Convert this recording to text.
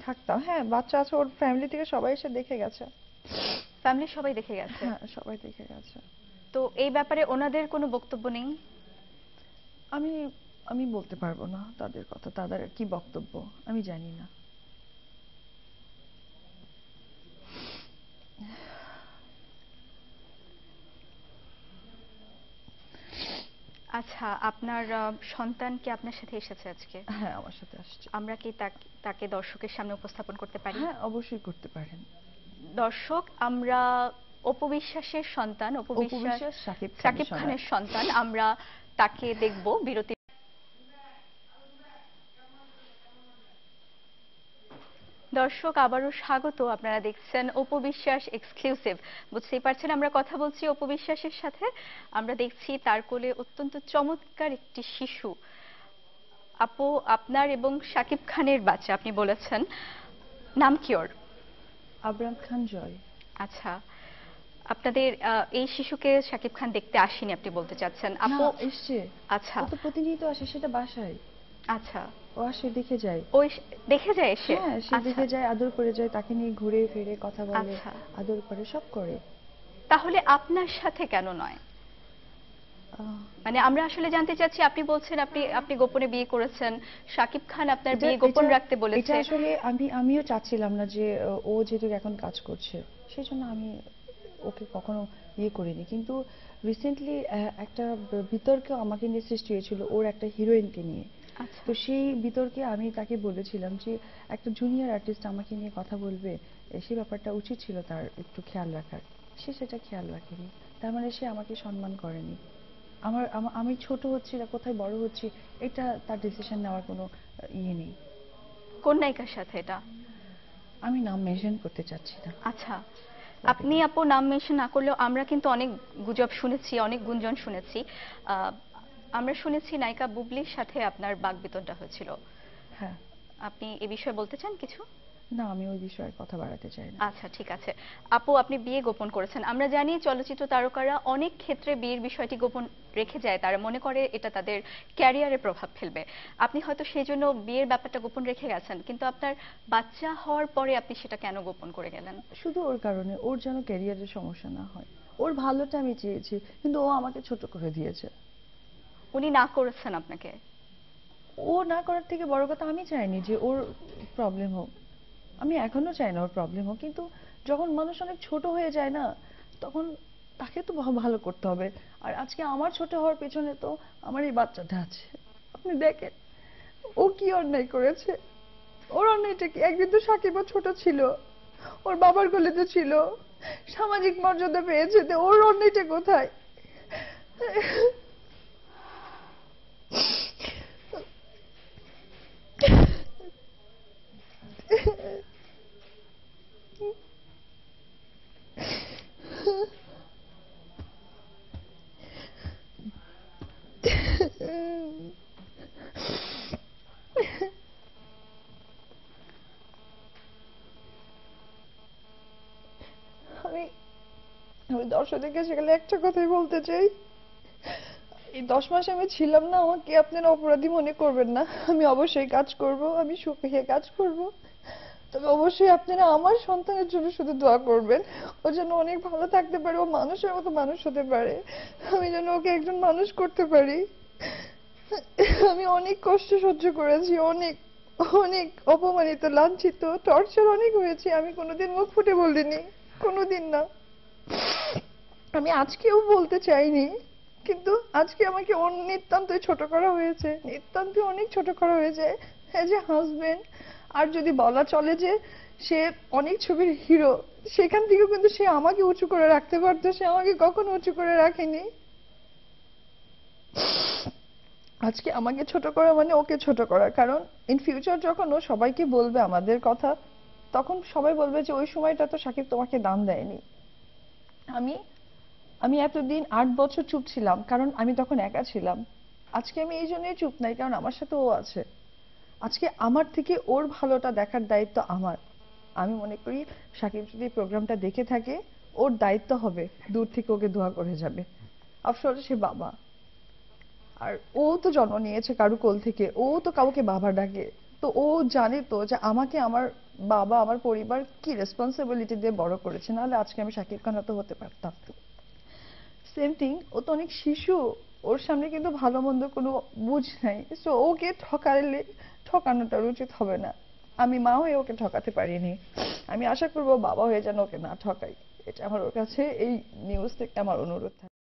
থাকতাম। হ্যাঁ, বাচ্চা আছে, ওর ফ্যামিলি থেকে সবাই এসে দেখে গেছে। ফ্যামিলির সবাই দেখে গেছে? হ্যাঁ, সবাই দেখে গেছে। তো এই ব্যাপারে ওনাদের কোনো বক্তব্য নেই? আমি আমি বলতে পারবো না তাদের কথা, তাদের কি বক্তব্য আমি জানি না। আচ্ছা, আপনার সন্তান কি আপনার সাথে এসেছে আজকে? হ্যাঁ, আমার সাথে আসছে। আমরা কি তাকে দর্শকের সামনে উপস্থাপন করতে পারি? হ্যাঁ, অবশ্যই করতে পারেন। দর্শক, আমরা অপু বিশ্বাসের সন্তান, অপু অপু বিশ্বাস বিশ্বাস শাকিব শাকিব খানের খানের সন্তান, আমরা তাকে দেখব বিরতি। দর্শক, আবারও স্বাগত। আপনারা দেখছেন অপু বিশ্বাস এক্সক্লুসিভ। বুঝতেই পারছেন আমরা কথা বলছি অপু বিশ্বাসের সাথে। আমরা দেখছি তার কোলে অত্যন্ত চমৎকার একটি শিশু। আপু, আপনার এবং শাকিব খানের বাচ্চা আপনি বলেছেন, নাম কি ওর? আবরাম খান জয়। আচ্ছা, আপনাদের এই শিশুকে শাকিব খান দেখতে আসেনি আপনি বলতে চাচ্ছেন? না, আপু এসছে। আচ্ছা ও তো প্রতিনিয়ত আসে, সেটা বাসায়। আচ্ছা, ও আসে, দেখে যায়। ওই দেখে যায় এসে? হ্যাঁ, সে আচ্ছা দেখে যায়, আদর করে যায়, তাকে নিয়ে ঘুরে ফিরে কথা বলে, আচ্ছা, আদর করে, সব করে। তাহলে আপনার সাথে কেন নয়? আহ, মানে আমরা আসলে জানতে চাচ্ছি, আপনি বলছেন আপনি আপনি গোপনে বিয়ে করেছেন, শাকিব খান আপনার এটা বিয়ে গোপন এটা রাখতে এটা বলেছে। আসলে আমিও চাচ্ছিলাম না যে ও যেহেতু এখন কাজ করছে, সেই জন্য আমি ওকে কখনো ইয়ে করিনি। কিন্তু রিসেন্টলি একটা বিতর্ক আমাকে নিয়ে সৃষ্টি হয়েছিল ওর একটা হিরোইনকে নিয়ে। আচ্ছা, তো সেই বিতর্কে আমি তাকে বলেছিলাম যে একটা জুনিয়র আর্টিস্ট আমাকে নিয়ে কথা বলবে, সেই ব্যাপারটা উচিত ছিল তার একটু খেয়াল রাখার। সে সেটা খেয়াল রাখেনি। তার মানে সে আমাকে সম্মান করেনি। আমি ছোট হচ্ছি না কোথায় বড় হচ্ছি, এটা তার ডিসিশন নেওয়ার কোনো ইয়ে নেই। কোন নায়িকার সাথে এটা? আমি নাম মেনশন করতে চাচ্ছি না। আচ্ছা, টপিকে। আপনি আপু নাম মেনশন না করলেও আমরা কিন্তু অনেক গুজব শুনেছি, অনেক গুঞ্জন শুনেছি। আহ, আমরা শুনেছি নায়িকা বুবলির সাথে আপনার বাকবিতণ্ডা হয়েছিল। হ্যাঁ। আপনি এ বিষয়ে বলতে চান কিছু? না, আমি ওই বিষয়ে কথা বাড়াতে চাই না। আচ্ছা, ঠিক আছে। আপু, আপনি বিয়ে গোপন করেছেন। আমরা জানি চলচ্চিত্র তারকারা অনেক ক্ষেত্রে বিয়ের বিষয়টি গোপন রেখে যায়, তারা মনে করে এটা তাদের ক্যারিয়ারে প্রভাব ফেলবে। আপনি হয়তো সেই জন্য বিয়ের ব্যাপারটা গোপন রেখে গেছেন, কিন্তু আপনার বাচ্চা হওয়ার পরে আপনি সেটা কেন গোপন করে গেলেন? শুধু ওর কারণে, ওর যেন ক্যারিয়ারের সমস্যা না হয়। ওর ভালোটা আমি চেয়েছি, কিন্তু ও আমাকে ছোট করে দিয়েছে। উনি না করেছেন আপনাকে? ও না করার থেকে বড় কথা, আমি চাইনি যে ওর প্রবলেম হোক। আমি এখনো চাই না ওর প্রবলেম হোক, কিন্তু যখন মানুষ অনেক ছোট হয়ে যায় না, তখন তাকে তো ভালো করতে হবে। আর আজকে আমার ছোট হওয়ার পেছনে তো আমার এই বাচ্চাটা আছে। আপনি দেখেন ও কি অন্যায় করেছে। ওর অন্যায়টা কি? একদিন তো সাকিবও ছোট ছিল, ওর বাবার কোলে তো ছিল, সামাজিক মর্যাদা পেয়েছে, তো ওর অন্যায়টা কোথায়? আমি আমি দর্শকদের কাছে গেলে একটা কথাই বলতে চাই, এই 10 মাস আমি ছিলাম না, আমাকে আপনারা অপরাধী মনে করবেন না। আমি অবশ্যই কাজ করব, আমি সুখে কাজ করব। তবে অবশ্যই আপনারা আমার সন্তানের জন্য শুধু দোয়া করবেন, ও যেন অনেক ভালো থাকতে পারে, ও মানুষের মতো মানুষ হতে পারে, আমি যেন ওকে একজন মানুষ করতে পারি। আমি অনেক কষ্ট সহ্য করেছি, অনেক অনেক অপমানিত, লাঞ্ছিত, টর্চার অনেক হয়েছে। আমি কোনোদিন মুখ ফুটে বলিনি, কোনোদিন না। আমি আজকেও বলতে চাইনি, কিন্তু আজকে আমাকে নিতান্তই ছোট করা হয়েছে, নিতান্তই অনেক ছোট করা হয়েছে অ্যাজ এ হাজবেন্ড। আর যদি বলা চলে যে সে অনেক ছবির হিরো, সেখান থেকেও কিন্তু সে আমাকে উঁচু করে রাখতে পারতো, সে আমাকে কখনো উঁচু করে রাখেনি। আজকে আমাকে ছোট করা মানে ওকে ছোট করা। কারণ ইন ফিউচার যখন ও সবাইকে বলবে আমাদের কথা, তখন সবাই বলবে যে ওই সময়টা তো সাকিব তোমাকে দাম দেয়নি। আমি আমি এতদিন 8 বছর চুপ ছিলাম, কারণ আমি তখন একা ছিলাম। আজকে আমি এই জন্যই চুপ নাই, কারণ আমার সাথে ও আছে। আজকে আমার থেকে ওর ভালোটা দেখার দায়িত্ব আমার। আমি মনে করি সাকিব যদি প্রোগ্রামটা দেখে থাকে, ওর দায়িত্ব হবে দূর থেকে ওকে দোয়া করে যাবে। আফসোস সে বাবা, আর ও তো জন্ম নিয়েছে কারু কোল থেকে, ও তো কাউকে বাবা ডাকে। তো ও জানে তো যে আমাকে আমার বাবা আমার পরিবার কি রেসপন্সিবিলিটি দিয়ে বড় করেছে, নাহলে আজকে আমি শাকিব খান তো হতে পারতাম। সেম থিং, ও তো অনেক শিশু, ওর সামনে কিন্তু ভালো মন্দ কোনো বুঝ নাই, সো ওকে ঠকালে ঠকানোটা উচিত হবে না। আমি মা হয়ে ওকে ঠকাতে পারিনি, আমি আশা করবো বাবা হয়ে যেন ওকে না ঠকাই। এটা আমার ওর কাছে এই নিউজ থেকে আমার অনুরোধ থাকে।